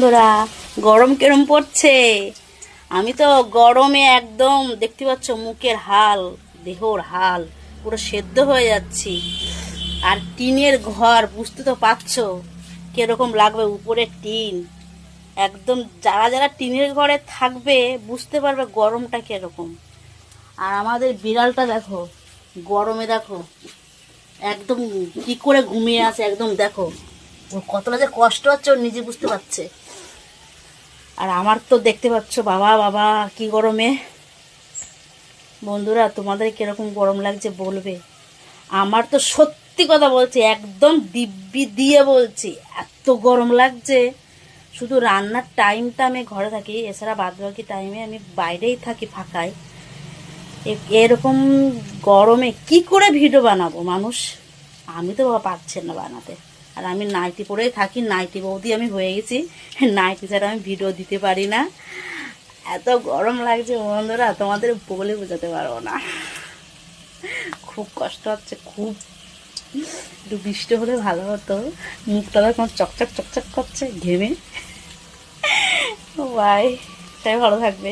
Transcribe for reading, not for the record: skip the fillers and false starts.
বন্ধুরা, গরম কেরম পড়ছে। আমি তো গরমে একদম দেখতে পাচ্ছ মুখের হাল, দেহর হাল, পুরো সেদ্ধ হয়ে যাচ্ছি। আর টিনের ঘর, বুঝতে তো পারছো কিরকম লাগবে। উপরে টিন, একদম যারা যারা টিনের ঘরে থাকবে বুঝতে পারবে গরমটা কিরকম। আর আমাদের বিড়ালটা দেখো, গরমে দেখো একদম কি করে ঘুমিয়ে আছে, একদম দেখো ওর কতটা যে কষ্ট হচ্ছে ওর নিজে বুঝতে পারছে। আর আমার তো দেখতে পাচ্ছ বাবা বাবা কি গরমে। বন্ধুরা, তোমাদের কিরকম গরম লাগছে বলবে। আমার তো সত্যি কথা বলছি, একদম দিব্যি দিয়ে বলছি, এত গরম লাগছে। শুধু রান্নার টাইমটা আমি ঘরে থাকি, এছাড়া বাদ বাকি টাইমে আমি বাইরেই থাকি ফাঁকায়। এরকম গরমে কি করে ভিডিও বানাবো মানুষ? আমি তো বাবা পারছি না বানাতে। আর আমি নাইটি পরেই থাকি, নাইটি বৌদি আমি হয়ে গেছি। নাইটি ছাড়া আমি ভিডিও দিতে পারি না। এত গরম লাগছে বন্ধুরা, তোমাদের বলে বোঝাতে পারবো না। খুব কষ্ট হচ্ছে, খুব। একটু বৃষ্টি হলে ভালো হতো। মুখটা এখন চকচক চকচক করছে ঘেমে। বাই, তাই ভালো থাকবে।